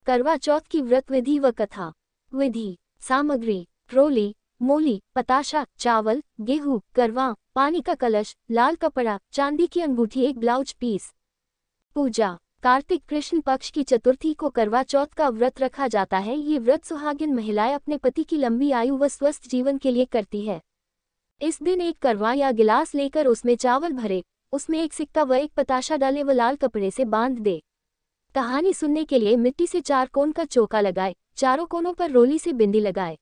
करवा चौथ की व्रत विधि व कथा। विधि। सामग्री: रोली, मूली, पताशा, चावल, गेहूं, करवा, पानी का कलश, लाल कपड़ा, चांदी की अंगूठी, एक ब्लाउज पीस। पूजा। कार्तिक कृष्ण पक्ष की चतुर्थी को करवा चौथ का व्रत रखा जाता है। ये व्रत सुहागिन महिलाएं अपने पति की लंबी आयु व स्वस्थ जीवन के लिए करती है। इस दिन एक करवा या गिलास लेकर उसमें चावल भरे, उसमें एक सिक्का व एक पताशा डाले व लाल कपड़े से बांध दे। कहानी सुनने के लिए मिट्टी से 4 कोण का चौका लगाए, चारों कोनों पर रोली से बिंदी लगाए।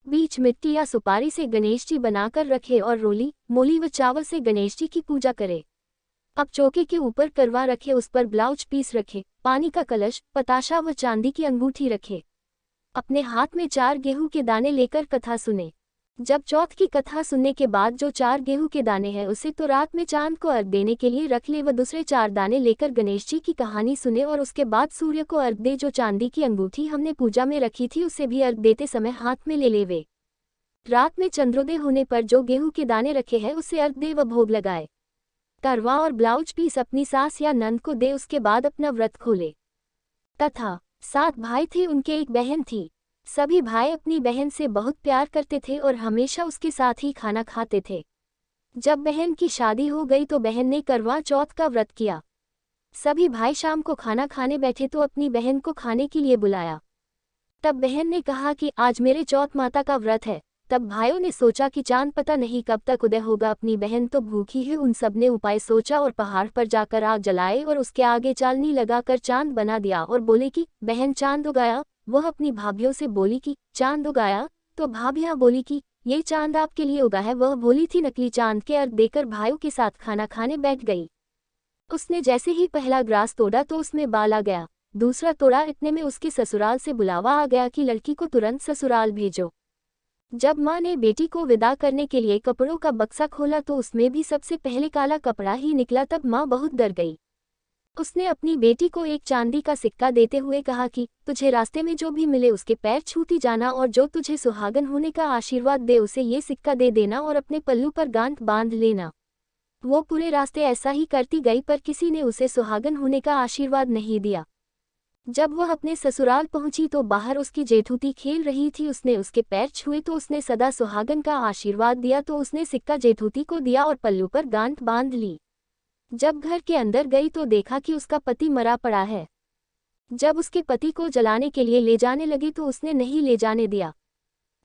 बीच मिट्टी या सुपारी से गणेश जी बनाकर रखे और रोली, मूली व चावल से गणेश जी की पूजा करे। अब चौके के ऊपर करवा रखे, उस पर ब्लाउज पीस रखे, पानी का कलश, पताशा व चांदी की अंगूठी रखे। अपने हाथ में 4 गेहूं के दाने लेकर कथा सुने। जब चौथ की कथा सुनने के बाद जो 4 गेहूं के दाने हैं उसे तो रात में चांद को अर्घ देने के लिए रख ले व दूसरे 4 दाने लेकर गणेश जी की कहानी सुने और उसके बाद सूर्य को अर्घ दे। जो चांदी की अंगूठी हमने पूजा में रखी थी उसे भी अर्घ देते समय हाथ में ले लेवे। रात में चंद्रोदय होने पर जो गेहूं के दाने रखे हैं उसे अर्घ दे व भोग लगाए। करवा और ब्लाउज पीस अपनी सास या नंद को दे, उसके बाद अपना व्रत खोले। तथा 7 भाई थे, उनके एक बहन थी। सभी भाई अपनी बहन से बहुत प्यार करते थे और हमेशा उसके साथ ही खाना खाते थे। जब बहन की शादी हो गई तो बहन ने करवा चौथ का व्रत किया। सभी भाई शाम को खाना खाने बैठे तो अपनी बहन को खाने के लिए बुलाया। तब बहन ने कहा कि आज मेरे चौथ माता का व्रत है। तब भाइयों ने सोचा कि चांद पता नहीं कब तक उदय होगा, अपनी बहन तो भूखी है। उन सब ने उपाय सोचा और पहाड़ पर जाकर आग जलाए और उसके आगे चालनी लगाकर चांद बना दिया और बोले कि बहन चांद उगाया। वह अपनी भाभियों से बोली कि चांद उगाया, तो भाभियां बोली कि ये चांद आपके लिए उगा है। वह बोली थी नकली चांद के अर्घ देकर भाइयों के साथ खाना खाने बैठ गई। उसने जैसे ही पहला ग्रास तोड़ा तो उसमें बाल आ गया। दूसरा तोड़ा, इतने में उसके ससुराल से बुलावा आ गया कि लड़की को तुरंत ससुराल भेजो। जब माँ ने बेटी को विदा करने के लिए कपड़ों का बक्सा खोला तो उसमें भी सबसे पहले काला कपड़ा ही निकला। तब माँ बहुत डर गई। उसने अपनी बेटी को एक चांदी का सिक्का देते हुए कहा कि तुझे रास्ते में जो भी मिले उसके पैर छूती जाना और जो तुझे सुहागन होने का आशीर्वाद दे उसे ये सिक्का दे देना और अपने पल्लू पर गांठ बांध लेना। वो पूरे रास्ते ऐसा ही करती गई पर किसी ने उसे सुहागन होने का आशीर्वाद नहीं दिया। जब वह अपने ससुराल पहुंची तो बाहर उसकी जेठूती खेल रही थी। उसने उसके पैर छुए तो उसने सदा सुहागन का आशीर्वाद दिया। तो उसने सिक्का जेठूती को दिया और पल्लू पर गांठ बांध ली। जब घर के अंदर गई तो देखा कि उसका पति मरा पड़ा है। जब उसके पति को जलाने के लिए ले जाने लगी तो उसने नहीं ले जाने दिया।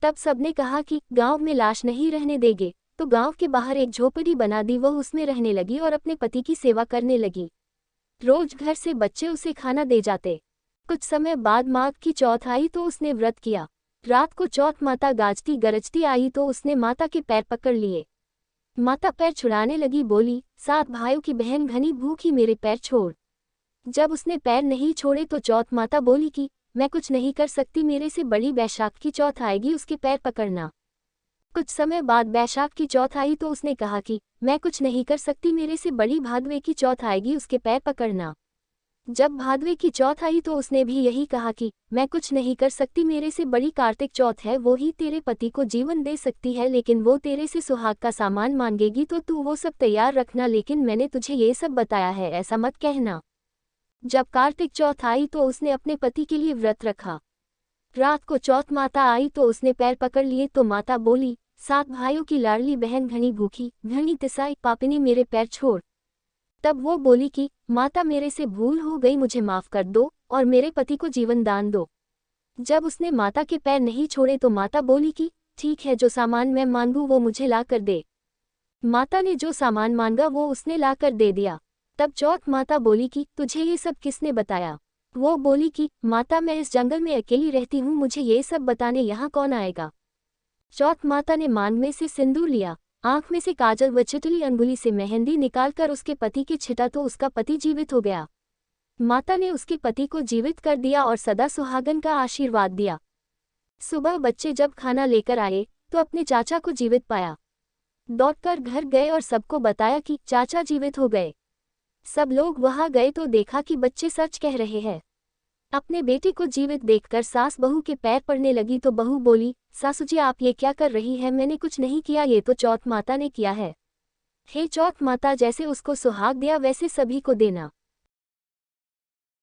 तब सबने कहा कि गांव में लाश नहीं रहने देंगे, तो गांव के बाहर एक झोपड़ी बना दी। वह उसमें रहने लगी और अपने पति की सेवा करने लगी। रोज घर से बच्चे उसे खाना दे जाते। कुछ समय बाद माघ की चौथ आई तो उसने व्रत किया। रात को चौथ माता गाजती गरजती आई तो उसने माता के पैर पकड़ लिए। माता पैर छुड़ाने लगी, बोली 7 भाइयों की बहन घनी भूखी, मेरे पैर छोड़। जब उसने पैर नहीं छोड़े तो चौथ माता बोली कि मैं कुछ नहीं कर सकती, मेरे से बड़ी बैशाख की चौथ आएगी, उसके पैर पकड़ना। कुछ समय बाद बैशाख की चौथ आई तो उसने कहा कि मैं कुछ नहीं कर सकती, मेरे से बड़ी भादवे की चौथ आएगी, उसके पैर पकड़ना। जब भादवे की चौथ आई तो उसने भी यही कहा कि मैं कुछ नहीं कर सकती, मेरे से बड़ी कार्तिक चौथ है, वो ही तेरे पति को जीवन दे सकती है, लेकिन वो तेरे से सुहाग का सामान मांगेगी तो तू वो सब तैयार रखना, लेकिन मैंने तुझे ये सब बताया है ऐसा मत कहना। जब कार्तिक चौथ आई तो उसने अपने पति के लिए व्रत रखा। रात को चौथ माता आई तो उसने पैर पकड़ लिए तो माता बोली 7 भाइयों की लाडली बहन घनी भूखी, घनी तिसाई पापिनी, मेरे पैर छोड़। तब वो बोली कि माता मेरे से भूल हो गई, मुझे माफ कर दो और मेरे पति को जीवन दान दो। जब उसने माता के पैर नहीं छोड़े तो माता बोली कि ठीक है, जो सामान मैं मांगू वो मुझे ला कर दे। माता ने जो सामान मांगा वो उसने ला कर दे दिया। तब चौथ माता बोली कि तुझे ये सब किसने बताया? वो बोली कि माता मैं इस जंगल में अकेली रहती हूँ, मुझे ये सब बताने यहाँ कौन आएगा। चौथ माता ने मांग में से सिंदूर लिया, आंख में से काजल व चिटली अंगुली से मेहंदी निकालकर उसके पति के छिटा तो उसका पति जीवित हो गया। माता ने उसके पति को जीवित कर दिया और सदा सुहागन का आशीर्वाद दिया। सुबह बच्चे जब खाना लेकर आए तो अपने चाचा को जीवित पाया। दौड़कर घर गए और सबको बताया कि चाचा जीवित हो गए। सब लोग वहां गए तो देखा कि बच्चे सच कह रहे हैं। अपने बेटे को जीवित देखकर सास बहू के पैर पड़ने लगी तो बहू बोली सासू जी आप ये क्या कर रही है? मैंने कुछ नहीं किया, ये तो चौथ माता ने किया है। हे चौथ माता, जैसे उसको सुहाग दिया वैसे सभी को देना।